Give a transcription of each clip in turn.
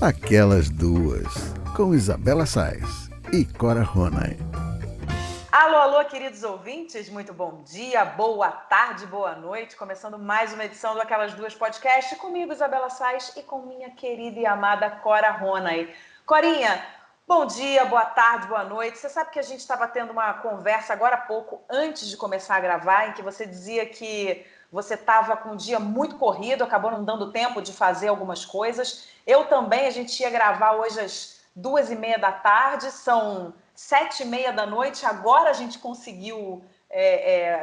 Aquelas Duas, com Isabela Sais e Cora Ronay. Alô, alô, queridos ouvintes, muito bom dia, boa tarde, boa noite. Começando mais uma edição do Aquelas Duas Podcast, comigo, Isabela Sais, e com minha querida e amada Cora Ronay. Corinha, bom dia, boa tarde, boa noite. Você sabe que a gente estava tendo uma conversa agora há pouco, antes de começar a gravar, em que você dizia que você estava com um dia muito corrido, acabou não dando tempo de fazer algumas coisas. Eu também, a gente ia gravar hoje às 2h30 da tarde, são 7h30 da noite, agora a gente conseguiu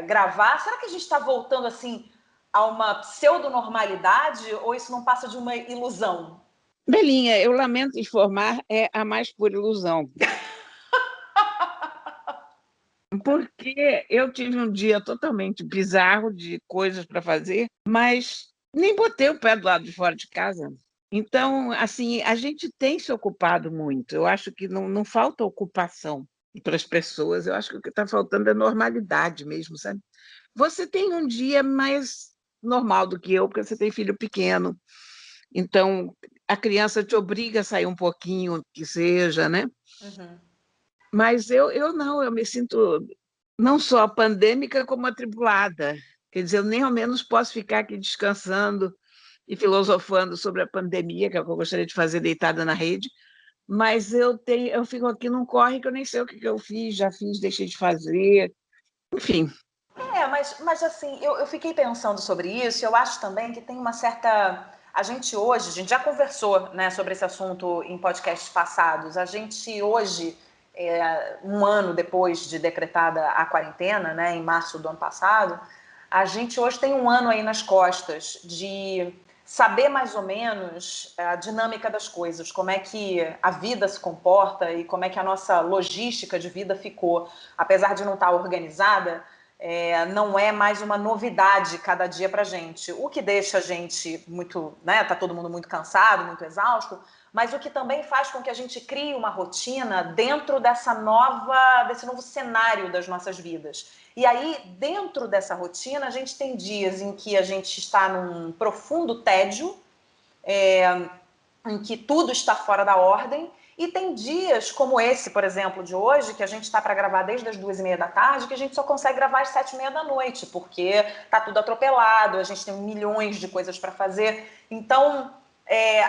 gravar. Será que a gente está voltando assim a uma pseudonormalidade ou isso não passa de uma ilusão? Belinha, eu lamento informar, é a mais pura ilusão. Porque eu tive um dia totalmente bizarro de coisas para fazer, mas nem botei o pé do lado de fora de casa. Então, assim, a gente tem se ocupado muito. Eu acho que não falta ocupação para as pessoas. Eu acho que o que está faltando é normalidade mesmo, sabe? Você tem um dia mais normal do que eu, porque você tem filho pequeno. Então, a criança te obriga a sair um pouquinho, que seja, né? Uhum. Mas eu não, eu me sinto não só pandêmica, como atribulada. Quer dizer, eu nem ao menos posso ficar aqui descansando e filosofando sobre a pandemia, que é o que eu gostaria de fazer deitada na rede, mas eu fico aqui num corre que eu nem sei o que eu fiz, já fiz, deixei de fazer, enfim. Mas assim, eu fiquei pensando sobre isso, eu acho também que tem uma certa... A gente já conversou, né, sobre esse assunto em podcasts passados, a gente hoje, um ano depois de decretada a quarentena, né, em março do ano passado, a gente hoje tem um ano aí nas costas de saber mais ou menos a dinâmica das coisas, como é que a vida se comporta e como é que a nossa logística de vida ficou, apesar de não estar organizada. Não é mais uma novidade cada dia para a gente, o que deixa a gente muito, né, tá todo mundo muito cansado, muito exausto, mas o que também faz com que a gente crie uma rotina dentro desse novo cenário das nossas vidas. E aí, dentro dessa rotina, a gente tem dias em que a gente está num profundo tédio, em que tudo está fora da ordem, e tem dias como esse, por exemplo, de hoje, que a gente está para gravar desde as 2h30 da tarde, que a gente só consegue gravar às 7h30 da noite, porque está tudo atropelado, a gente tem milhões de coisas para fazer. Então,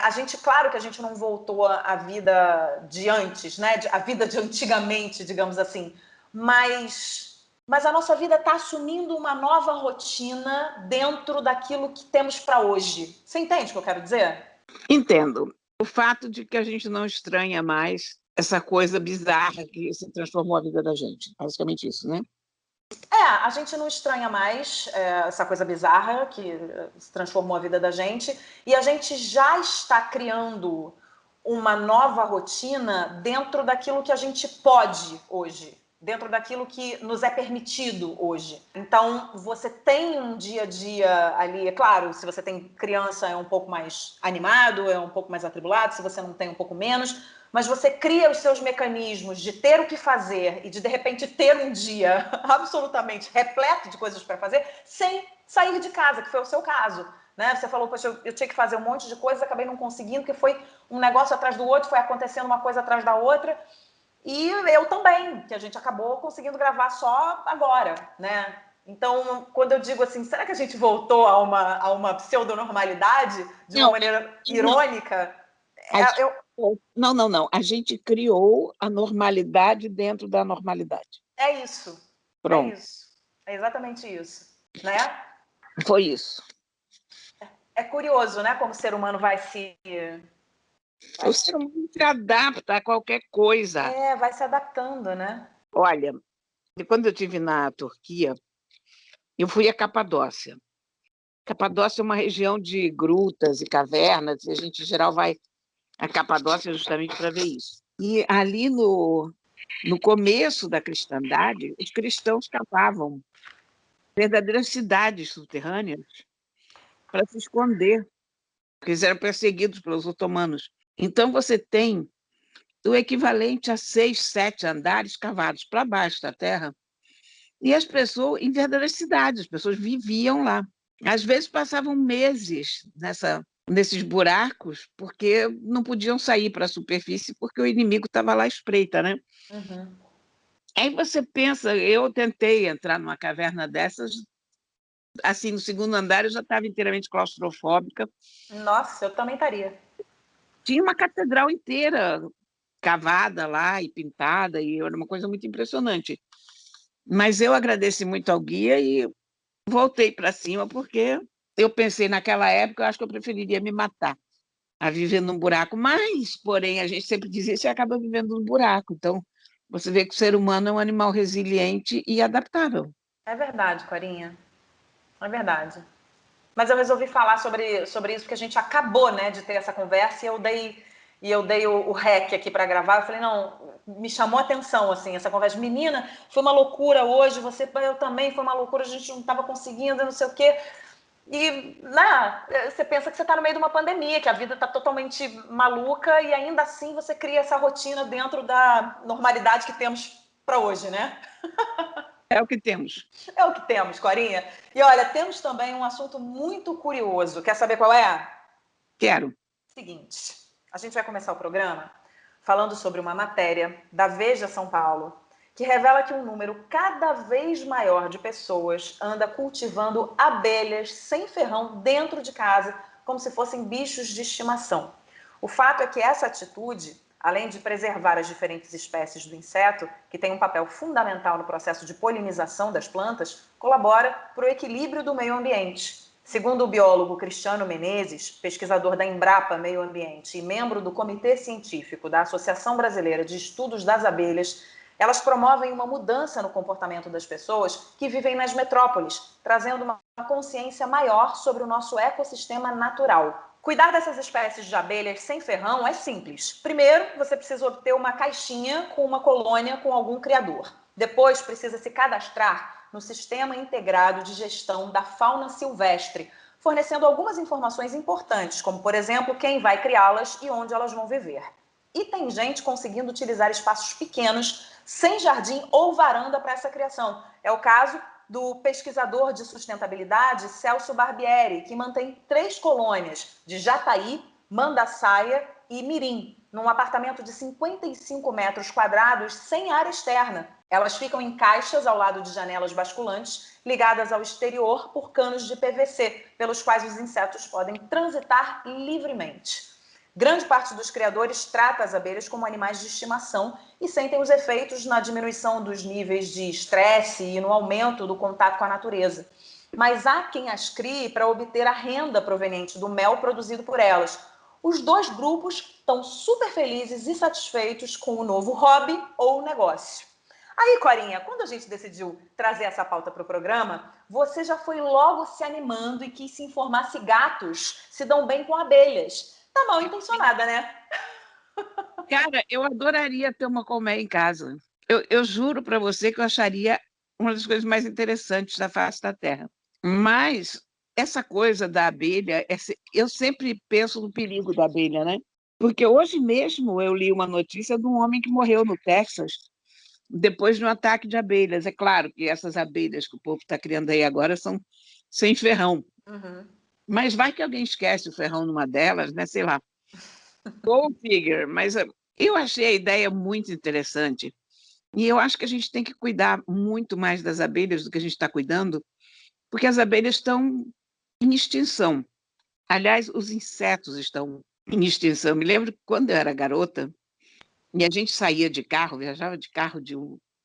a gente, claro que a gente não voltou à vida de antes, né? A vida de antigamente, digamos assim, mas a nossa vida está assumindo uma nova rotina dentro daquilo que temos para hoje. Você entende o que eu quero dizer? Entendo. O fato de que a gente não estranha mais essa coisa bizarra que se transformou a vida da gente. Basicamente isso, né? A gente não estranha mais essa coisa bizarra que se transformou a vida da gente, e a gente já está criando uma nova rotina dentro daquilo que a gente pode hoje, dentro daquilo que nos é permitido hoje. Então, você tem um dia a dia ali, é claro, se você tem criança é um pouco mais animado, é um pouco mais atribulado, se você não tem, um pouco menos, mas você cria os seus mecanismos de ter o que fazer e de repente ter um dia absolutamente repleto de coisas para fazer sem sair de casa, que foi o seu caso, né? Você falou, poxa, eu tinha que fazer um monte de coisas, acabei não conseguindo, que foi um negócio atrás do outro, foi acontecendo uma coisa atrás da outra, e eu também, que a gente acabou conseguindo gravar só agora, né? Então, quando eu digo assim, será que a gente voltou a uma pseudonormalidade de uma maneira irônica? Não. A gente criou a normalidade dentro da normalidade. É isso. Pronto. É isso. É exatamente isso, né? Foi isso. É curioso, né? Como o ser humano vai se... O ser humano se adapta a qualquer coisa. Vai se adaptando, né? Olha, quando eu estive na Turquia, eu fui a Capadócia. Capadócia é uma região de grutas e cavernas, e a gente, em geral, vai a Capadócia justamente para ver isso. E ali no começo da cristandade, os cristãos cavavam verdadeiras cidades subterrâneas para se esconder, porque eles eram perseguidos pelos otomanos. Então, você tem o equivalente a 6, 7 andares cavados para baixo da terra, e as pessoas, em verdadeiras cidades, as pessoas viviam lá. Às vezes passavam meses nesses buracos, porque não podiam sair para a superfície, porque o inimigo estava lá à espreita, né? Uhum. Aí você pensa, eu tentei entrar numa caverna dessas, assim, no segundo andar eu já estava inteiramente claustrofóbica. Nossa, eu também estaria. Tinha uma catedral inteira cavada lá e pintada, e era uma coisa muito impressionante. Mas eu agradeci muito ao guia e voltei para cima, porque eu pensei, naquela época, eu acho que eu preferiria me matar a viver num buraco. Mas, porém, a gente sempre diz isso e acaba vivendo num buraco. Então, você vê que o ser humano é um animal resiliente e adaptável. É verdade, Corinha. É verdade. Mas eu resolvi falar sobre isso porque a gente acabou, né, de ter essa conversa e eu dei o rec aqui para gravar. Eu falei, não, me chamou a atenção assim essa conversa. Menina, foi uma loucura hoje. Eu também foi uma loucura. A gente não estava conseguindo, não sei o quê. E você pensa que você está no meio de uma pandemia, que a vida está totalmente maluca e ainda assim você cria essa rotina dentro da normalidade que temos para hoje, né? É o que temos. É o que temos, Corinha. E olha, temos também um assunto muito curioso. Quer saber qual é? Quero. Seguinte, a gente vai começar o programa falando sobre uma matéria da Veja São Paulo que revela que um número cada vez maior de pessoas anda cultivando abelhas sem ferrão dentro de casa, como se fossem bichos de estimação. O fato é que essa atitude, além de preservar as diferentes espécies do inseto, que tem um papel fundamental no processo de polinização das plantas, colabora para o equilíbrio do meio ambiente. Segundo o biólogo Cristiano Menezes, pesquisador da Embrapa Meio Ambiente e membro do Comitê Científico da Associação Brasileira de Estudos das Abelhas, elas promovem uma mudança no comportamento das pessoas que vivem nas metrópoles, trazendo uma consciência maior sobre o nosso ecossistema natural. Cuidar dessas espécies de abelhas sem ferrão é simples. Primeiro, você precisa obter uma caixinha com uma colônia com algum criador. Depois, precisa se cadastrar no Sistema Integrado de Gestão da Fauna Silvestre, fornecendo algumas informações importantes, como, por exemplo, quem vai criá-las e onde elas vão viver. E tem gente conseguindo utilizar espaços pequenos, sem jardim ou varanda para essa criação. É o caso do pesquisador de sustentabilidade Celso Barbieri, que mantém 3 colônias de Jataí, Mandaçaia e Mirim, num apartamento de 55 metros quadrados sem área externa. Elas ficam em caixas ao lado de janelas basculantes, ligadas ao exterior por canos de PVC, pelos quais os insetos podem transitar livremente. Grande parte dos criadores trata as abelhas como animais de estimação e sentem os efeitos na diminuição dos níveis de estresse e no aumento do contato com a natureza. Mas há quem as crie para obter a renda proveniente do mel produzido por elas. Os dois grupos estão super felizes e satisfeitos com o novo hobby ou negócio. Aí, Corinha, quando a gente decidiu trazer essa pauta para o programa, você já foi logo se animando e quis se informar se gatos se dão bem com abelhas. Tá mal intencionada, né? Cara, eu adoraria ter uma colmeia em casa. Eu juro para você que eu acharia uma das coisas mais interessantes da face da Terra. Mas essa coisa da abelha, eu sempre penso no perigo da abelha, né? Porque hoje mesmo eu li uma notícia de um homem que morreu no Texas depois de um ataque de abelhas. É claro que essas abelhas que o povo está criando aí agora são sem ferrão. Uhum. Mas vai que alguém esquece o ferrão numa delas, né? Sei lá. Go figure. Mas eu achei a ideia muito interessante. E eu acho que a gente tem que cuidar muito mais das abelhas do que a gente está cuidando, porque as abelhas estão em extinção. Aliás, os insetos estão em extinção. Eu me lembro que quando eu era garota, e a gente saía de carro, viajava de carro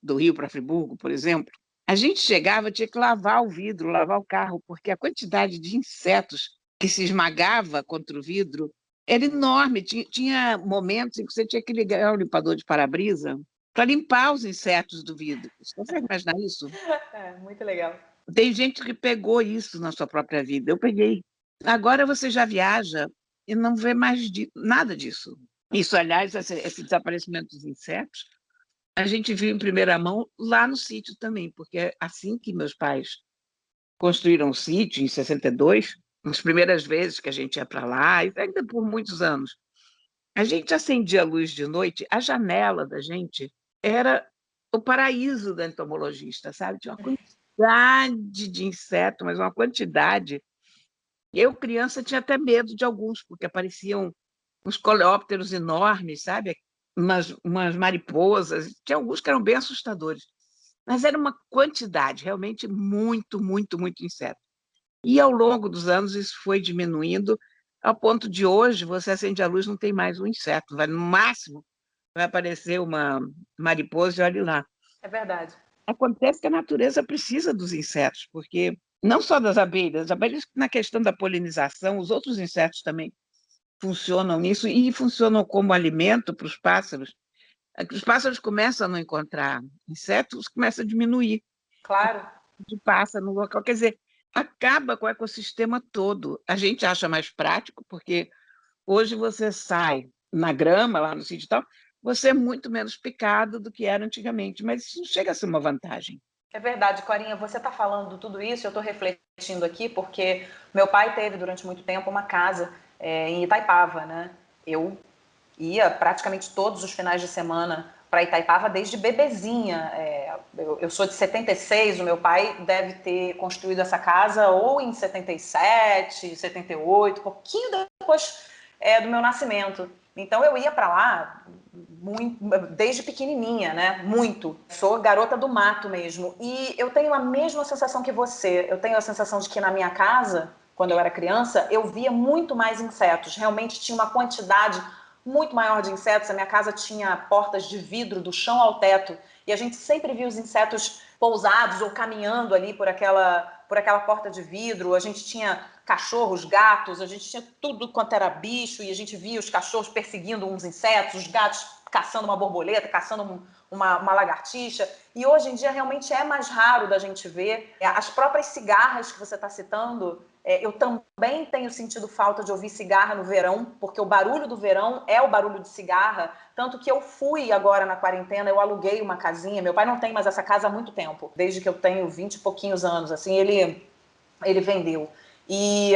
do Rio para Friburgo, por exemplo, a gente chegava, tinha que lavar o vidro, lavar o carro, porque a quantidade de insetos que se esmagava contra o vidro era enorme. Tinha momentos em que você tinha que ligar o limpador de para-brisa para limpar os insetos do vidro. Você consegue imaginar isso? É, muito legal. Tem gente que pegou isso na sua própria vida. Eu peguei. Agora você já viaja e não vê mais nada disso. Isso, aliás, esse desaparecimento dos insetos, a gente viu em primeira mão lá no sítio também, porque assim que meus pais construíram o sítio, em 62, as primeiras vezes que a gente ia para lá, e ainda por muitos anos, a gente acendia a luz de noite, a janela da gente era o paraíso do entomologista, sabe? Tinha uma quantidade de inseto, mas uma quantidade. Eu, criança, tinha até medo de alguns, porque apareciam uns coleópteros enormes, sabe? Umas mariposas. Tinha alguns que eram bem assustadores. Mas era uma quantidade, realmente muito, muito, muito inseto. E ao longo dos anos isso foi diminuindo, ao ponto de hoje você acende a luz, não tem mais um inseto. No máximo vai aparecer uma mariposa e olhe lá. É verdade. Acontece que a natureza precisa dos insetos, porque não só das abelhas, as abelhas na questão da polinização, os outros insetos também funcionam nisso e funcionam como alimento para os pássaros. Os pássaros começam a não encontrar insetos, começa a diminuir Claro. de pássaro no local. Quer dizer, acaba com o ecossistema todo. A gente acha mais prático, porque hoje você sai na grama, lá no sítio e tal, você é muito menos picado do que era antigamente, mas isso não chega a ser uma vantagem. É verdade, Corinha, você está falando tudo isso, eu estou refletindo aqui, porque meu pai teve durante muito tempo uma casa em Itaipava, né? Eu ia praticamente todos os finais de semana para Itaipava desde bebezinha. Eu sou de 76, o meu pai deve ter construído essa casa ou em 77, 78, pouquinho depois do meu nascimento. Então eu ia para lá muito, desde pequenininha, né? Muito. Sou garota do mato mesmo. E eu tenho a mesma sensação que você. Eu tenho a sensação de que na minha casa, quando eu era criança, eu via muito mais insetos. Realmente tinha uma quantidade muito maior de insetos. A minha casa tinha portas de vidro do chão ao teto. E a gente sempre via os insetos pousados ou caminhando ali por aquela porta de vidro. A gente tinha cachorros, gatos, a gente tinha tudo quanto era bicho, e a gente via os cachorros perseguindo uns insetos, os gatos caçando uma borboleta, caçando uma lagartixa. E hoje em dia realmente é mais raro da gente ver. As próprias cigarras que você está citando, eu também tenho sentido falta de ouvir cigarra no verão, porque o barulho do verão é o barulho de cigarra. Tanto que eu fui agora na quarentena, eu aluguei uma casinha. Meu pai não tem mais essa casa há muito tempo, desde que eu tenho 20 e pouquinhos anos. Assim, ele vendeu. E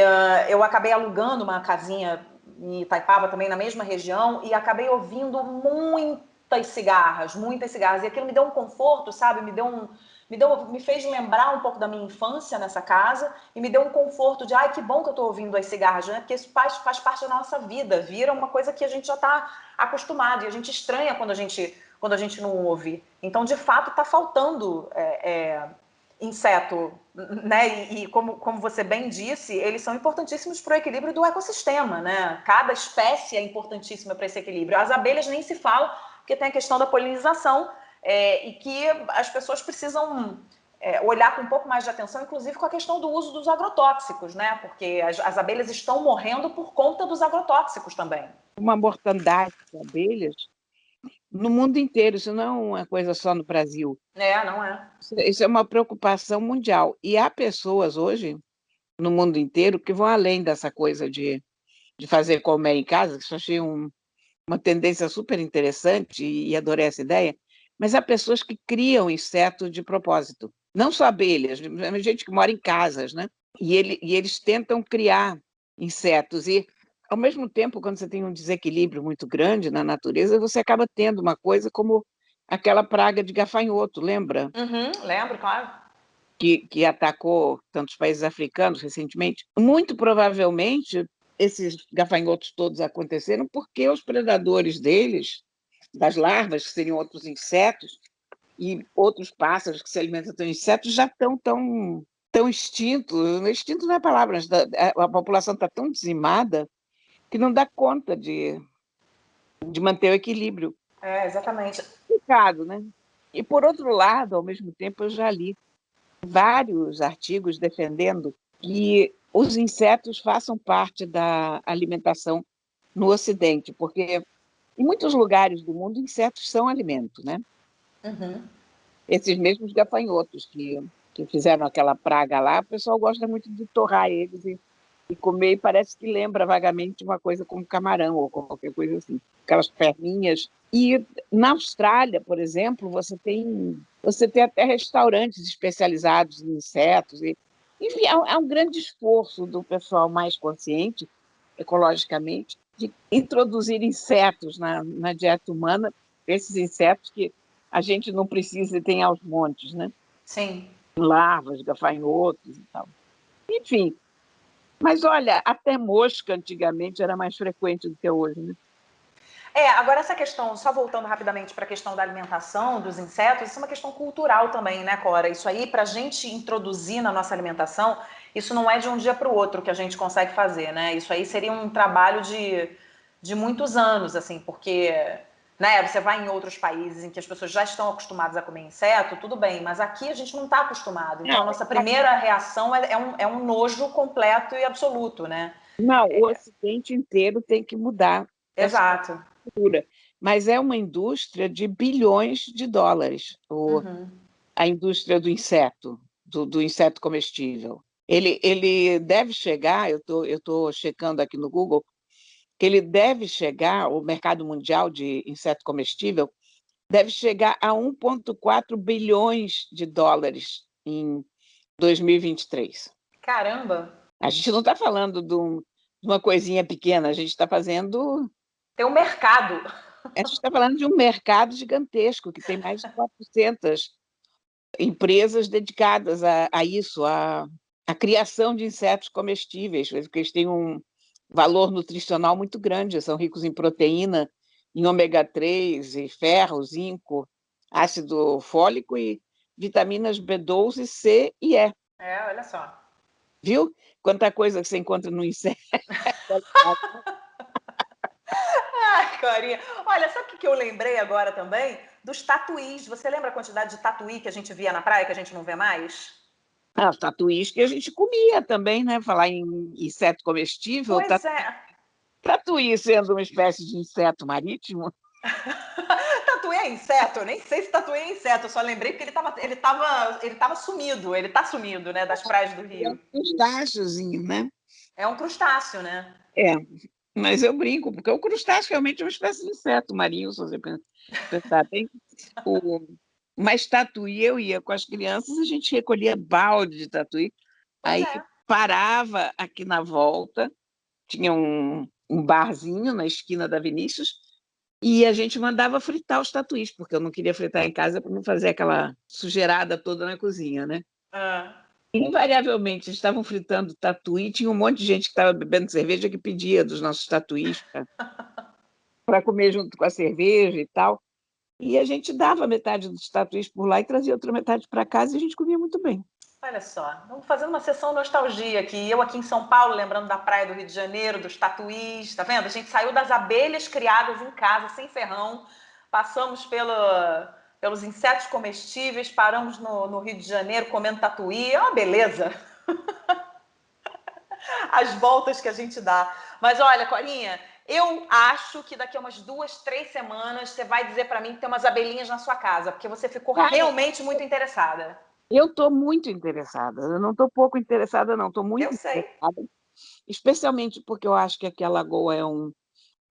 eu acabei alugando uma casinha em Itaipava, também na mesma região, e acabei ouvindo muitas cigarras. E aquilo me deu um conforto, sabe? Me fez lembrar um pouco da minha infância nessa casa e me deu um conforto de, ai, que bom que eu tô ouvindo as cigarras, né? Porque isso faz parte da nossa vida, vira uma coisa que a gente já tá acostumado e a gente estranha quando a gente não ouve. Então, de fato, tá faltando inseto, né? E como você bem disse, eles são importantíssimos para o equilíbrio do ecossistema, né? Cada espécie é importantíssima para esse equilíbrio. As abelhas nem se fala, porque tem a questão da polinização, e que as pessoas precisam olhar com um pouco mais de atenção, inclusive com a questão do uso dos agrotóxicos, né? Porque as abelhas estão morrendo por conta dos agrotóxicos também. Uma mortandade de abelhas no mundo inteiro, isso não é uma coisa só no Brasil. Não é. Isso é uma preocupação mundial. E há pessoas hoje, no mundo inteiro, que vão além dessa coisa de fazer colmeia em casa, que eu achei uma tendência super interessante e adorei essa ideia, mas há pessoas que criam insetos de propósito. Não só abelhas, mas gente que mora em casas, né? E eles tentam criar insetos. E, ao mesmo tempo, quando você tem um desequilíbrio muito grande na natureza, você acaba tendo uma coisa como aquela praga de gafanhoto, lembra? Uhum, lembro, claro. Que atacou tantos países africanos recentemente. Muito provavelmente, esses gafanhotos todos aconteceram porque os predadores deles, das larvas, que seriam outros insetos, e outros pássaros que se alimentam de insetos, já estão tão extintos. Extinto não é a palavra, mas a população está tão dizimada que não dá conta de manter o equilíbrio. Exatamente. Complicado, né? E, por outro lado, ao mesmo tempo, eu já li vários artigos defendendo que os insetos façam parte da alimentação no Ocidente, porque em muitos lugares do mundo insetos são alimento, né? Uhum. Esses mesmos gafanhotos que fizeram aquela praga lá, o pessoal gosta muito de torrar eles e comer, e parece que lembra vagamente uma coisa como camarão ou qualquer coisa assim, aquelas perninhas. E na Austrália, por exemplo, você tem até restaurantes especializados em insetos. Enfim, há um grande esforço do pessoal mais consciente, ecologicamente, de introduzir insetos na dieta humana, esses insetos que a gente não precisa e tem aos montes, né? Sim. Larvas, gafanhotos e tal. Enfim, Mas olha, até mosca antigamente era mais frequente do que hoje, né? Agora essa questão, só voltando rapidamente para a questão da alimentação, dos insetos, isso é uma questão cultural também, né, Cora? Isso aí, para a gente introduzir na nossa alimentação, isso não é de um dia para o outro que a gente consegue fazer, né? Isso aí seria um trabalho de muitos anos, assim, porque, né, você vai em outros países em que as pessoas já estão acostumadas a comer inseto, tudo bem, mas aqui a gente não está acostumado. Então, a nossa primeira reação é um nojo completo e absoluto, né? Não, o Ocidente inteiro tem que mudar essa Exato. cultura. Mas é uma indústria de bilhões de dólares, a indústria do inseto, do inseto comestível. Ele deve chegar, eu tô checando aqui no Google, que ele deve chegar, o mercado mundial de inseto comestível, deve chegar a 1,4 bilhões de dólares em 2023. Caramba! A gente não está falando de uma coisinha pequena, a gente está fazendo. Tem um mercado. A gente está falando de um mercado gigantesco, que tem mais de 400 empresas dedicadas a isso, a criação de insetos comestíveis, porque eles têm um valor nutricional muito grande, são ricos em proteína, em ômega 3, e ferro, zinco, ácido fólico e vitaminas B12, C e E. Olha só. Viu? Quanta coisa que você encontra no inseto. Ai, Corinha. Olha, sabe o que eu lembrei agora também? Dos tatuís. Você lembra a quantidade de tatuí que a gente via na praia, que a gente não vê mais? Os tatuís que a gente comia também, né? Falar em inseto comestível, Pois é. tatuí sendo uma espécie de inseto marítimo. Tatuí é inseto? Eu nem sei se tatuí é inseto, eu só lembrei porque ele tava sumido, ele tá sumido, né, das praias do É um Rio. crustáceozinho, né? É um crustáceo, né? É, mas eu brinco, porque o crustáceo realmente é uma espécie de inseto marinho, se você pensar. Mas tatuí, eu ia com as crianças, a gente recolhia balde de tatuí, Pois aí é. parava aqui na volta, tinha um barzinho na esquina da Vinícius, e a gente mandava fritar os tatuís, porque eu não queria fritar em casa para não fazer aquela sujeirada toda na cozinha, né? Ah. Invariavelmente estavam fritando tatuí, tinha um monte de gente que estava bebendo cerveja que pedia dos nossos tatuís para comer junto com a cerveja e tal. E a gente dava metade dos tatuís por lá e trazia outra metade para casa e a gente comia muito bem. Olha só, vamos fazer uma sessão nostalgia aqui. Eu aqui em São Paulo, lembrando da praia do Rio de Janeiro, dos tatuís, tá vendo? A gente saiu das abelhas criadas em casa, sem ferrão, passamos pelos insetos comestíveis, paramos no Rio de Janeiro comendo tatuí, é uma beleza. As voltas que a gente dá. Mas olha, Corinha, eu acho que daqui a umas 2, 3 semanas você vai dizer para mim que tem umas abelhinhas na sua casa, porque você ficou realmente muito interessada. Eu estou muito interessada, eu não estou pouco interessada, não, estou muito Eu sei. interessada, especialmente porque eu acho que aqui a lagoa é um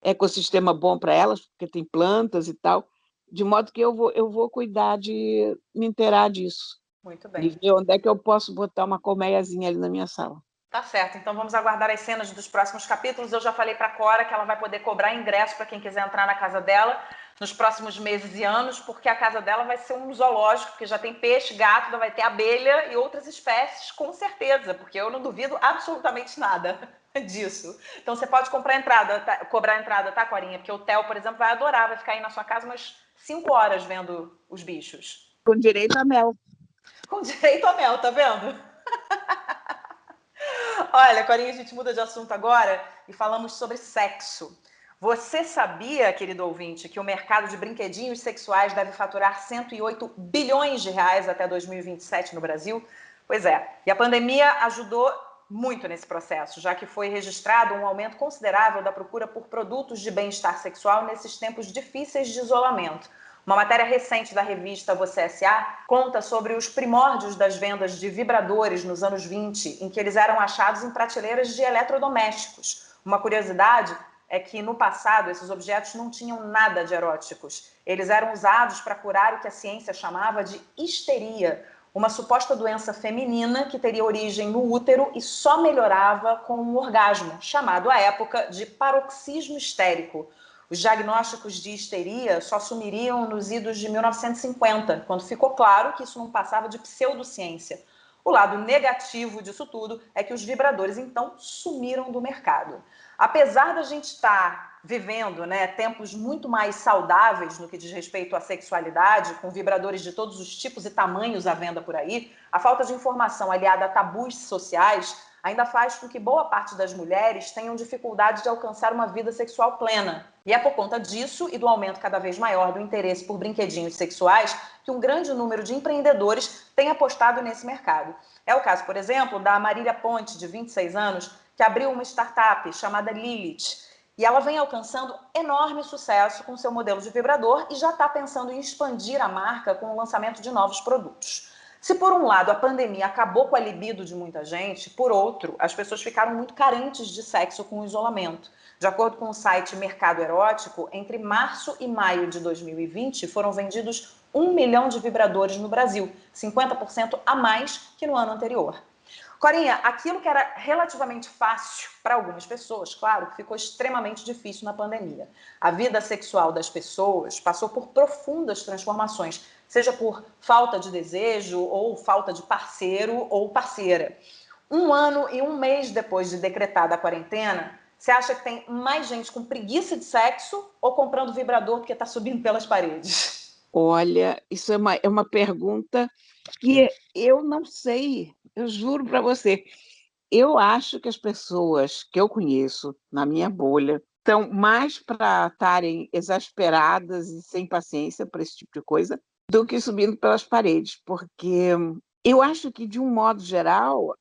ecossistema bom para elas, porque tem plantas e tal, de modo que eu vou cuidar de me inteirar disso, Muito e bem. ver onde é que eu posso botar uma colmeiazinha ali na minha sala. Tá certo, então vamos aguardar as cenas dos próximos capítulos. Eu já falei para a Cora que ela vai poder cobrar ingresso para quem quiser entrar na casa dela nos próximos meses e anos, porque a casa dela vai ser um zoológico, porque já tem peixe, gato, vai ter abelha e outras espécies, com certeza, porque eu não duvido absolutamente nada disso. Então você pode cobrar entrada, tá, Corinha? Porque o Theo, por exemplo, vai adorar, vai ficar aí na sua casa umas 5 horas vendo os bichos. Com direito a mel. Com direito a mel, tá vendo? Olha, Corinha, a gente muda de assunto agora e falamos sobre sexo. Você sabia, querido ouvinte, que o mercado de brinquedinhos sexuais deve faturar 108 bilhões de reais até 2027 no Brasil? Pois é, e a pandemia ajudou muito nesse processo, já que foi registrado um aumento considerável da procura por produtos de bem-estar sexual nesses tempos difíceis de isolamento. Uma matéria recente da revista Você S.A. conta sobre os primórdios das vendas de vibradores nos anos 20, em que eles eram achados em prateleiras de eletrodomésticos. Uma curiosidade é que, no passado, esses objetos não tinham nada de eróticos. Eles eram usados para curar o que a ciência chamava de histeria, uma suposta doença feminina que teria origem no útero e só melhorava com um orgasmo, chamado à época de paroxismo histérico. Os diagnósticos de histeria só sumiriam nos idos de 1950, quando ficou claro que isso não passava de pseudociência. O lado negativo disso tudo é que os vibradores, então, sumiram do mercado. Apesar da gente estar vivendo, né, tempos muito mais saudáveis no que diz respeito à sexualidade, com vibradores de todos os tipos e tamanhos à venda por aí, a falta de informação aliada a tabus sociais ainda faz com que boa parte das mulheres tenham dificuldade de alcançar uma vida sexual plena. E é por conta disso e do aumento cada vez maior do interesse por brinquedinhos sexuais que um grande número de empreendedores tem apostado nesse mercado. É o caso, por exemplo, da Marília Ponte, de 26 anos, que abriu uma startup chamada Lilith. E ela vem alcançando enorme sucesso com seu modelo de vibrador e já está pensando em expandir a marca com o lançamento de novos produtos. Se por um lado a pandemia acabou com a libido de muita gente, por outro, as pessoas ficaram muito carentes de sexo com o isolamento. De acordo com o site Mercado Erótico, entre março e maio de 2020 foram vendidos 1 milhão de vibradores no Brasil, 50% a mais que no ano anterior. Corinha, aquilo que era relativamente fácil para algumas pessoas, claro, ficou extremamente difícil na pandemia. A vida sexual das pessoas passou por profundas transformações, seja por falta de desejo ou falta de parceiro ou parceira. 1 ano e 1 mês depois de decretada a quarentena, você acha que tem mais gente com preguiça de sexo ou comprando vibrador porque está subindo pelas paredes? Olha, isso é uma pergunta que eu não sei, eu juro para você. Eu acho que as pessoas que eu conheço na minha bolha estão mais para estarem exasperadas e sem paciência para esse tipo de coisa do que subindo pelas paredes, porque eu acho que, de um modo geral,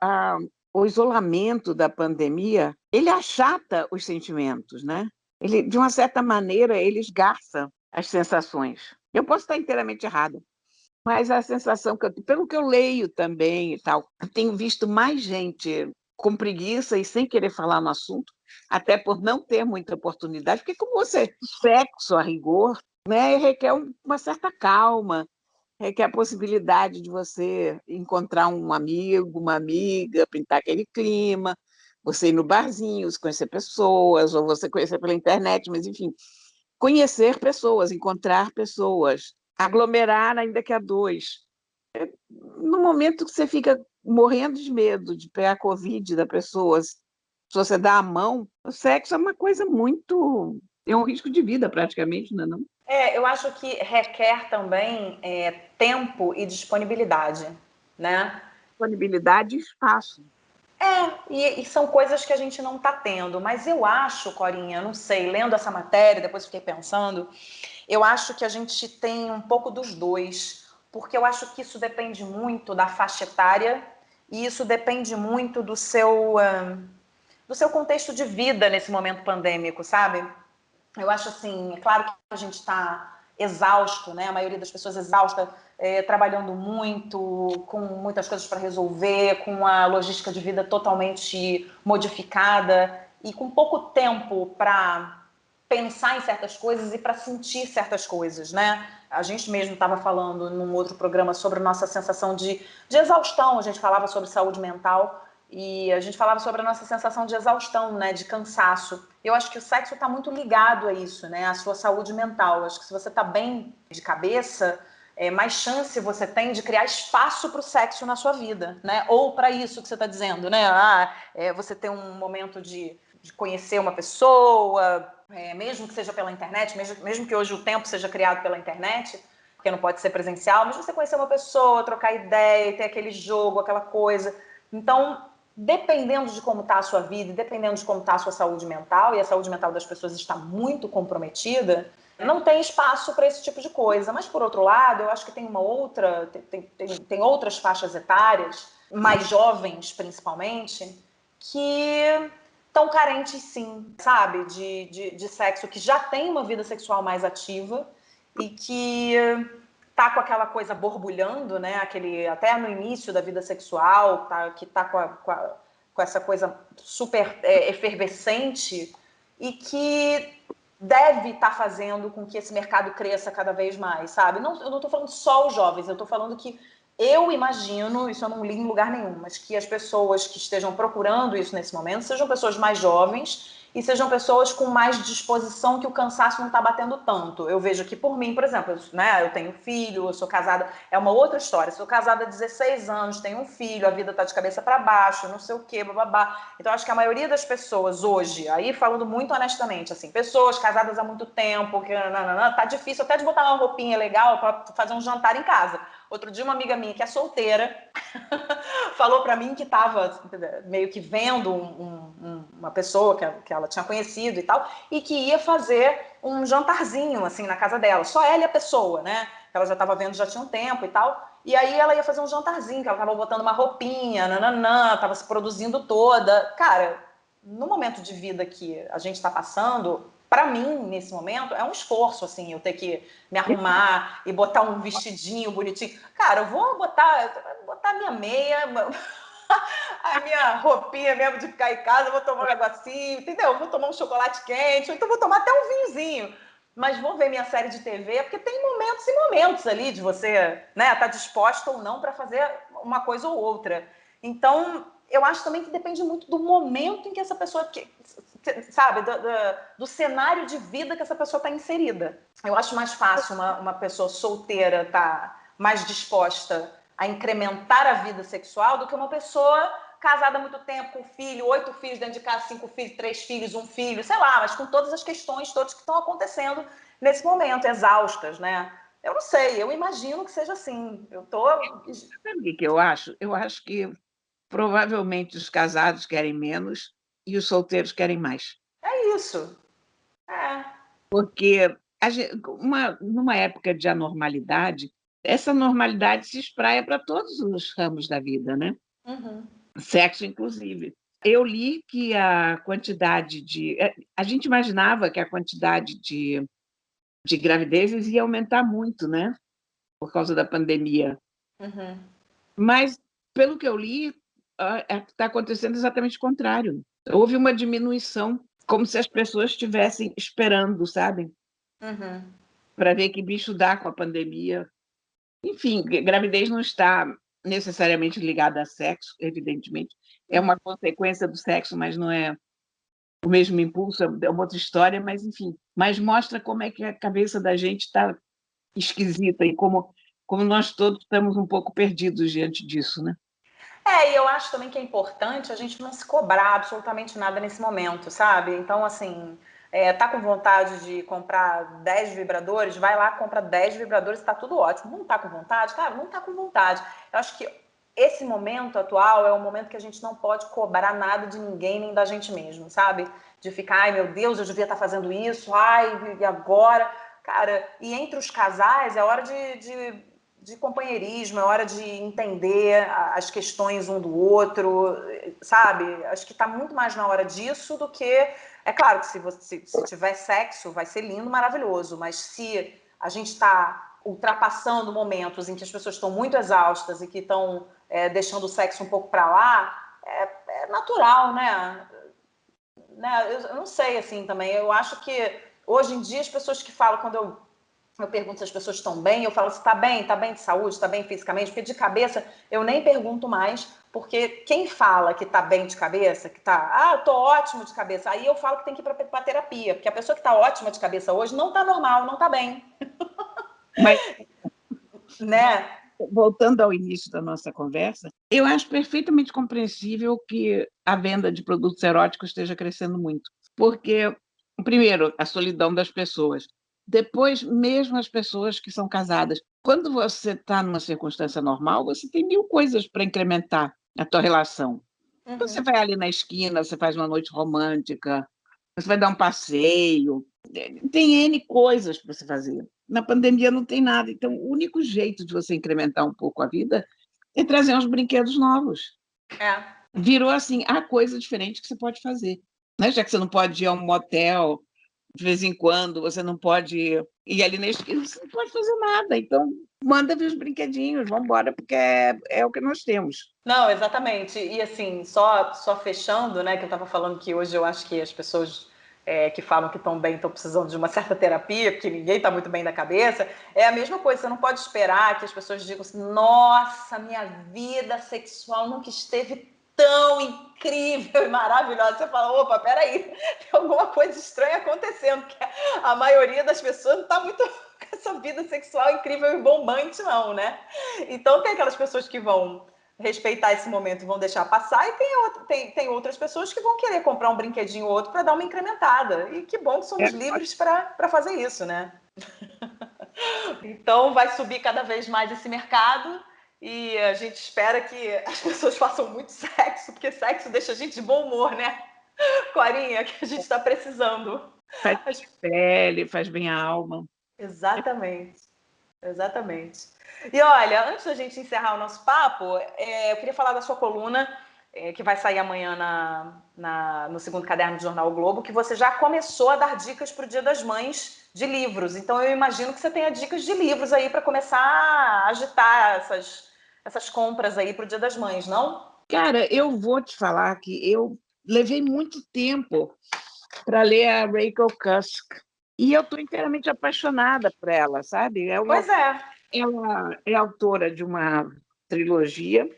o isolamento da pandemia, ele achata os sentimentos, né? Ele, de uma certa maneira, ele esgarça as sensações. Eu posso estar inteiramente errada, mas a sensação que eu tenho, pelo que eu leio também e tal, eu tenho visto mais gente com preguiça e sem querer falar no assunto, até por não ter muita oportunidade, porque como você, sexo a rigor, né, requer uma certa calma, requer a possibilidade de você encontrar um amigo, uma amiga, pintar aquele clima, você ir no barzinho, se conhecer pessoas, ou você conhecer pela internet, mas enfim, conhecer pessoas, encontrar pessoas, aglomerar ainda que a dois. No momento que você fica morrendo de medo de pegar Covid da pessoa, se você dá a mão, o sexo é uma coisa muito... é um risco de vida praticamente, não é não? Eu acho que requer também tempo e disponibilidade, né? Disponibilidade e espaço. E são coisas que a gente não está tendo. Mas eu acho, Corinha, não sei, lendo essa matéria, depois fiquei pensando, eu acho que a gente tem um pouco dos dois, porque eu acho que isso depende muito da faixa etária e isso depende muito do seu contexto de vida nesse momento pandêmico, sabe? Eu acho assim, é claro que a gente está exausto, né? A maioria das pessoas exausta, trabalhando muito, com muitas coisas para resolver, com a logística de vida totalmente modificada e com pouco tempo para pensar em certas coisas e para sentir certas coisas, né? A gente mesmo estava falando num outro programa sobre a nossa sensação de exaustão, a gente falava sobre saúde mental e a gente falava sobre a nossa sensação de exaustão, né, de cansaço. Eu acho que o sexo está muito ligado a isso, né, à sua saúde mental. Eu acho que se você está bem de cabeça, mais chance você tem de criar espaço para o sexo na sua vida, né? Ou para isso que você está dizendo, né? Você ter um momento de conhecer uma pessoa, mesmo que seja pela internet, mesmo que hoje o tempo seja criado pela internet, porque não pode ser presencial, mas você conhecer uma pessoa, trocar ideia, ter aquele jogo, aquela coisa. Então, dependendo de como está a sua vida, dependendo de como está a sua saúde mental, e a saúde mental das pessoas está muito comprometida, não tem espaço para esse tipo de coisa. Mas, por outro lado, eu acho que tem tem outras faixas etárias, mais jovens principalmente, que estão carentes sim, sabe, de sexo, que já tem uma vida sexual mais ativa e que tá com aquela coisa borbulhando, né, até no início da vida sexual, que tá com essa coisa super efervescente e que deve estar fazendo com que esse mercado cresça cada vez mais, sabe? Eu não estou falando só os jovens, eu estou falando que eu imagino, isso eu não li em lugar nenhum, mas que as pessoas que estejam procurando isso nesse momento sejam pessoas mais jovens e sejam pessoas com mais disposição, que o cansaço não está batendo tanto. Eu vejo aqui por mim, por exemplo, né, eu tenho filho, eu sou casada, é uma outra história. Sou casada há 16 anos, tenho um filho, a vida está de cabeça para baixo, não sei o quê, bababá. Então, acho que a maioria das pessoas hoje, aí falando muito honestamente, assim, pessoas casadas há muito tempo, que tá difícil até de botar uma roupinha legal para fazer um jantar em casa. Outro dia, uma amiga minha que é solteira falou para mim que estava meio que vendo uma pessoa que ela tinha conhecido e tal, e que ia fazer um jantarzinho, assim, na casa dela. Só ela e a pessoa, né? Ela já estava vendo já tinha um tempo e tal. E aí ela ia fazer um jantarzinho, que ela estava botando uma roupinha, estava se produzindo toda. Cara, no momento de vida que a gente está passando, para mim, nesse momento, é um esforço, assim, eu ter que me arrumar e botar um vestidinho bonitinho. Cara, eu vou botar minha meia, a minha roupinha mesmo de ficar em casa, vou tomar um negocinho, entendeu? Vou tomar um chocolate quente, ou então vou tomar até um vinhozinho. Mas vou ver minha série de TV, porque tem momentos e momentos ali de você, né, tá disposta ou não para fazer uma coisa ou outra. Então, eu acho também que depende muito do momento em que essa pessoa, sabe, do cenário de vida que essa pessoa está inserida. Eu acho mais fácil uma pessoa solteira estar mais disposta a incrementar a vida sexual do que uma pessoa casada há muito tempo, com filho, 8 filhos dentro de casa, 5 filhos, 3 filhos, 1 filho, sei lá, mas com todas as questões todas que estão acontecendo nesse momento, exaustas, né? Eu não sei, eu imagino que seja assim. Sabe o que eu acho? Eu acho que provavelmente os casados querem menos e os solteiros querem mais. É isso. É. Porque numa época de anormalidade, essa normalidade se espraia para todos os ramos da vida, né? Uhum. Sexo, inclusive. Eu li que a quantidade de. A gente imaginava que a quantidade de gravidezes ia aumentar muito, né? Por causa da pandemia. Uhum. Mas, pelo que eu li, está acontecendo exatamente o contrário. Houve uma diminuição, como se as pessoas estivessem esperando, sabe? Uhum. Para ver que bicho dá com a pandemia. Enfim, gravidez não está necessariamente ligada a sexo, evidentemente. É uma consequência do sexo, mas não é o mesmo impulso, é uma outra história, mas enfim. Mas mostra como é que a cabeça da gente está esquisita e como nós todos estamos um pouco perdidos diante disso, né? E eu acho também que é importante a gente não se cobrar absolutamente nada nesse momento, sabe? Então, assim, tá com vontade de comprar 10 vibradores, vai lá, compra 10 vibradores, tá tudo ótimo. Não tá com vontade? Cara, não tá com vontade. Eu acho que esse momento atual é um momento que a gente não pode cobrar nada de ninguém, nem da gente mesmo, sabe? De ficar, ai meu Deus, eu devia estar fazendo isso, ai, e agora? Cara, e entre os casais é hora de companheirismo, é hora de entender as questões um do outro, sabe? Acho que está muito mais na hora disso do que... É claro que se tiver sexo, vai ser lindo, maravilhoso, mas se a gente está ultrapassando momentos em que as pessoas estão muito exaustas e que estão deixando o sexo um pouco para lá, é natural, né? Eu não sei, assim, também. Eu acho que hoje em dia as pessoas que falam, quando eu pergunto se as pessoas estão bem, eu falo se está bem de saúde, está bem fisicamente, porque de cabeça eu nem pergunto mais, porque quem fala que está bem de cabeça, que está, eu tô ótimo de cabeça, aí eu falo que tem que ir para terapia, porque a pessoa que está ótima de cabeça hoje não está normal, não está bem. Mas, né? voltando ao início da nossa conversa, eu acho perfeitamente compreensível que a venda de produtos eróticos esteja crescendo muito, porque, primeiro, a solidão das pessoas. Depois, mesmo as pessoas que são casadas. Quando você está numa circunstância normal, você tem 1000 coisas para incrementar a tua relação. Você vai ali na esquina, você faz uma noite romântica, você vai dar um passeio, tem N coisas para você fazer. Na pandemia não tem nada, então o único jeito de você incrementar um pouco a vida é trazer uns brinquedos novos. Virou assim, a coisa diferente que você pode fazer. Né? Já que você não pode ir a um motel de vez em quando, você não pode ir ali na esquina, você não pode fazer nada. Então, manda vir os brinquedinhos, vamos embora, porque é o que nós temos. Não, exatamente. E assim, só fechando, né, que eu estava falando que hoje eu acho que as pessoas que falam que estão bem estão precisando de uma certa terapia, porque ninguém está muito bem da cabeça, é a mesma coisa, você não pode esperar que as pessoas digam assim, nossa, minha vida sexual nunca esteve tão incrível e maravilhosa. Você fala, opa, peraí, tem alguma coisa estranha acontecendo, porque a maioria das pessoas não está muito com essa vida sexual incrível e bombante, não, né? Então tem aquelas pessoas que vão respeitar esse momento e vão deixar passar, e tem outras pessoas que vão querer comprar um brinquedinho ou outro para dar uma incrementada. E que bom que somos livres para fazer isso, né? Então vai subir cada vez mais esse mercado e a gente espera que as pessoas façam muito sexo, porque sexo deixa a gente de bom humor, né? Corinha, que a gente está precisando. Faz pele, faz bem a alma. Exatamente. Exatamente. E olha, antes da gente encerrar o nosso papo, eu queria falar da sua coluna, que vai sair amanhã no segundo caderno do Jornal o Globo, que você já começou a dar dicas para o Dia das Mães de livros. Então eu imagino que você tenha dicas de livros aí para começar a agitar essas compras aí para o Dia das Mães, não? Cara, eu vou te falar que eu levei muito tempo para ler a Rachel Cusk. E eu estou inteiramente apaixonada por ela, sabe? Pois é. Ela é autora de uma trilogia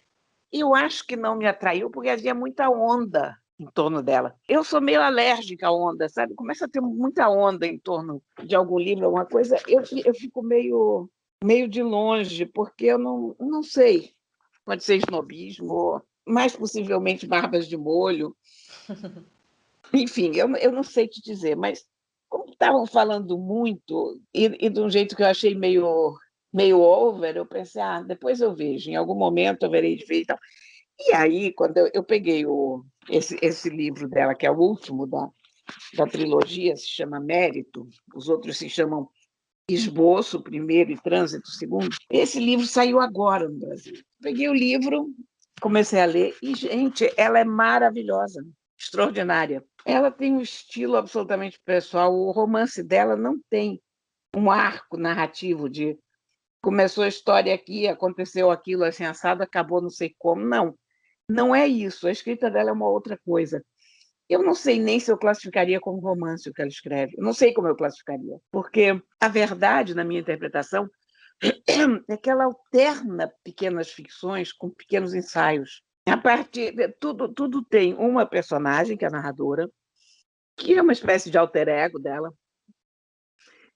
e eu acho que não me atraiu porque havia muita onda em torno dela. Eu sou meio alérgica à onda, sabe? Começa a ter muita onda em torno de algum livro, alguma coisa, eu fico meio de longe, porque eu não sei. Pode ser snobismo, mais possivelmente barbas de molho. Enfim, eu não sei te dizer, mas como estavam falando muito e de um jeito que eu achei meio over, eu pensei, depois eu vejo, em algum momento eu verei de ver e tal. E aí, quando eu peguei esse livro dela, que é o último da trilogia, se chama Mérito, os outros se chamam Esboço, o primeiro, e Trânsito, o segundo. Esse livro saiu agora no Brasil. Peguei o livro, comecei a ler, e, gente, ela é maravilhosa, extraordinária. Ela tem um estilo absolutamente pessoal, o romance dela não tem um arco narrativo de começou a história aqui, aconteceu aquilo assim assado, acabou não sei como. Não é isso. A escrita dela é uma outra coisa. Eu não sei nem se eu classificaria como romance o que ela escreve. Eu não sei como eu classificaria, porque a verdade, na minha interpretação, é que ela alterna pequenas ficções com pequenos ensaios. A partir tudo tem uma personagem, que é a narradora, que é uma espécie de alter ego dela,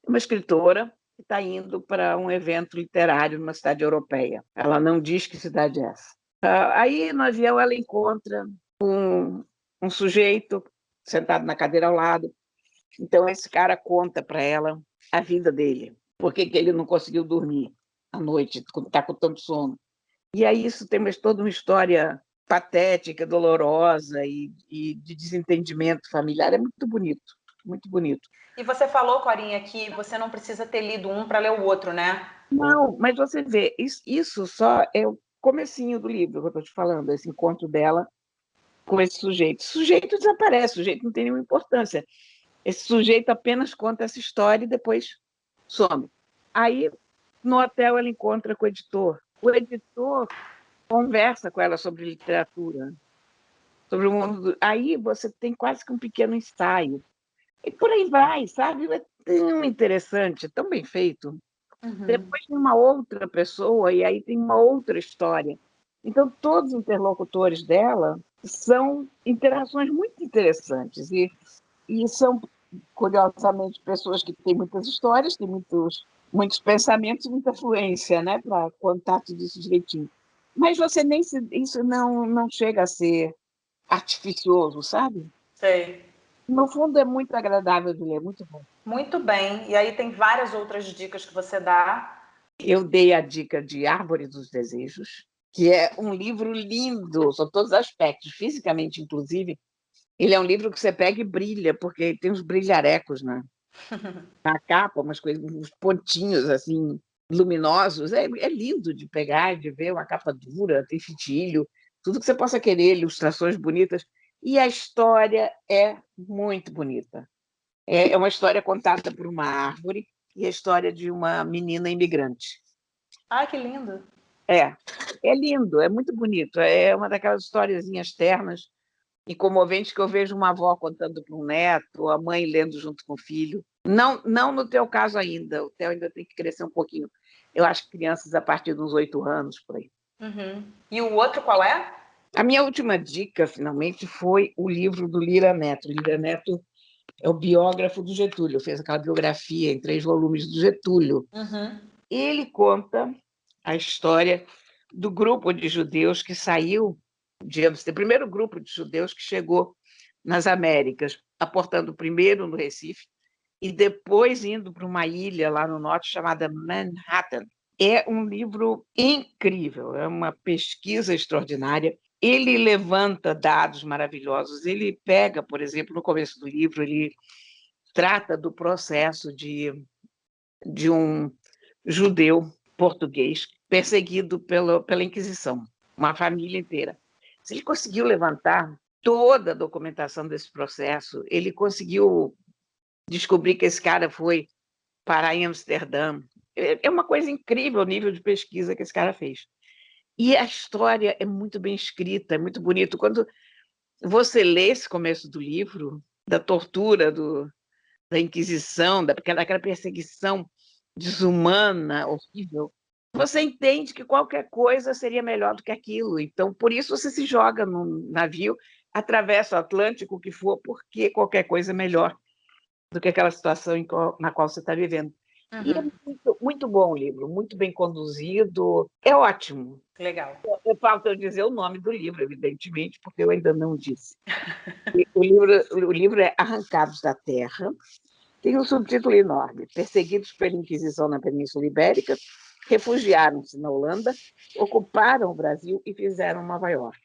uma escritora que está indo para um evento literário numa cidade europeia. Ela não diz que cidade é essa. Aí, no avião, ela encontra um sujeito sentado na cadeira ao lado. Então, esse cara conta para ela a vida dele. Por que ele não conseguiu dormir à noite, está com tanto sono. E aí isso tem toda uma história patética, dolorosa e de desentendimento familiar. É muito bonito, muito bonito. E você falou, Corinha, que você não precisa ter lido um para ler o outro, né? Não, mas você vê, isso só é o comecinho do livro que eu estou te falando, esse encontro dela com esse sujeito. O sujeito desaparece, o sujeito não tem nenhuma importância. Esse sujeito apenas conta essa história e depois some. Aí, no hotel, ela encontra com o editor. O editor conversa com ela sobre literatura, sobre o mundo. Aí você tem quase que um pequeno ensaio. E por aí vai, sabe? É tão interessante, tão bem feito. Depois tem uma outra pessoa e aí tem uma outra história. Então, todos os interlocutores dela são interações muito interessantes e são, curiosamente, pessoas que têm muitas histórias, têm muitos pensamentos e muita fluência, né, para contar tudo isso direitinho. Mas isso não chega a ser artificioso, sabe? Sei. No fundo, é muito agradável de ler, muito bom. Muito bem. E aí tem várias outras dicas que você dá. Eu dei a dica de Árvore dos Desejos, que é um livro lindo, sob todos os aspectos, fisicamente, inclusive. Ele é um livro que você pega e brilha, porque tem uns brilharecos na capa, umas coisas, uns pontinhos assim luminosos. É lindo de pegar, de ver, uma capa dura, tem fitilho, tudo que você possa querer, ilustrações bonitas. E a história é muito bonita. É uma história contada por uma árvore e a história de uma menina imigrante. Ai, que lindo. É lindo, é muito bonito. É uma daquelas historiezinhas ternas e comoventes que eu vejo uma avó contando para um neto, a mãe lendo junto com o filho. Não no teu caso ainda, o teu ainda tem que crescer um pouquinho. Eu acho que crianças a partir dos 8 anos, por aí. E o outro qual é? A minha última dica, finalmente, foi o livro do Lira Neto. Lira Neto é o biógrafo do Getúlio, fez aquela biografia em 3 volumes do Getúlio. Uhum. Ele conta a história do grupo de judeus que saiu de Amsterdã, o primeiro grupo de judeus que chegou nas Américas, aportando primeiro no Recife e depois indo para uma ilha lá no norte chamada Manhattan. É um livro incrível, é uma pesquisa extraordinária. Ele levanta dados maravilhosos. Ele pega, por exemplo, no começo do livro, ele trata do processo de um judeu português perseguido pela Inquisição, uma família inteira. Se ele conseguiu levantar toda a documentação desse processo, ele conseguiu descobrir que esse cara foi parar em Amsterdã. É uma coisa incrível o nível de pesquisa que esse cara fez. E a história é muito bem escrita, é muito bonito. Quando você lê esse começo do livro, da tortura, da Inquisição, daquela perseguição desumana, horrível, você entende que qualquer coisa seria melhor do que aquilo. Então, por isso você se joga num navio, atravessa o Atlântico, o que for, porque qualquer coisa é melhor do que aquela situação na qual você está vivendo. E é muito, muito bom o livro, muito bem conduzido, é ótimo. Legal. Falta eu dizer o nome do livro, evidentemente, porque eu ainda não disse. O livro é Arrancados da Terra, tem um subtítulo enorme: Perseguidos pela Inquisição na Península Ibérica, refugiaram-se na Holanda, ocuparam o Brasil e fizeram Nova York.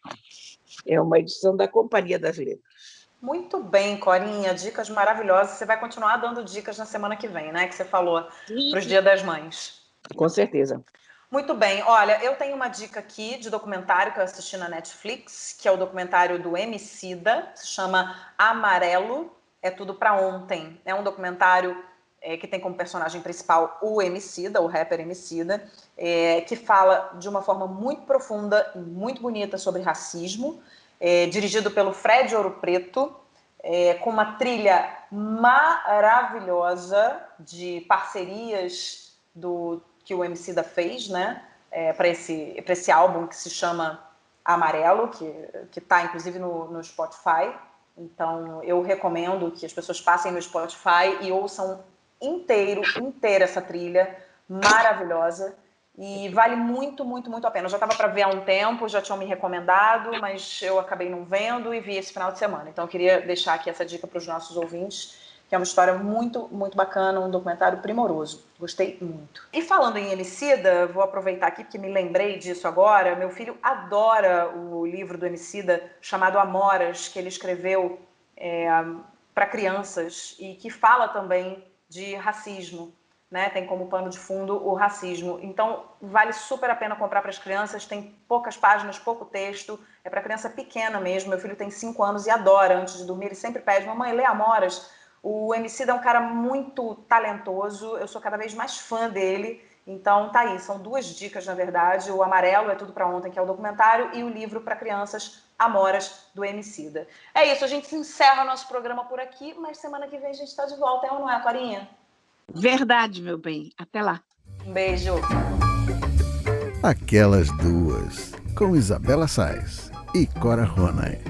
É uma edição da Companhia das Letras. Muito bem, Corinha, dicas maravilhosas. Você vai continuar dando dicas na semana que vem, né? Que você falou para os Dia das Mães. Com certeza. Muito bem. Olha, eu tenho uma dica aqui de documentário que eu assisti na Netflix, que é o documentário do Emicida, se chama Amarelo, é tudo para ontem. É um documentário que tem como personagem principal o Emicida, o rapper Emicida, que fala de uma forma muito profunda e muito bonita sobre racismo, dirigido pelo Fred Ouro Preto, com uma trilha maravilhosa de parcerias que o Emicida fez, né, para esse álbum que se chama Amarelo, que está inclusive no Spotify. Então eu recomendo que as pessoas passem no Spotify e ouçam inteira essa trilha maravilhosa. E vale muito, muito, muito a pena. Eu já estava para ver há um tempo, já tinham me recomendado, mas eu acabei não vendo e vi esse final de semana. Então eu queria deixar aqui essa dica para os nossos ouvintes, que é uma história muito, muito bacana, um documentário primoroso. Gostei muito. E falando em Emicida, vou aproveitar aqui porque me lembrei disso agora. Meu filho adora o livro do Emicida chamado Amoras, que ele escreveu para crianças e que fala também de racismo. Né, tem como pano de fundo o racismo. Então, vale super a pena comprar para as crianças, tem poucas páginas, pouco texto, é para criança pequena mesmo. Meu filho tem 5 anos e adora, antes de dormir, ele sempre pede: mamãe, lê Amoras. O Emicida é um cara muito talentoso, eu sou cada vez mais fã dele. Então, tá aí, são 2 dicas, na verdade. O Amarelo é tudo para ontem, que é o documentário, e o livro para crianças, Amoras, do Emicida. É isso, a gente encerra o nosso programa por aqui, mas semana que vem a gente está de volta, é ou não é, Corinha? Verdade, meu bem. Até lá. Um beijo. Aquelas Duas, com Isabela Sais e Cora Ronay.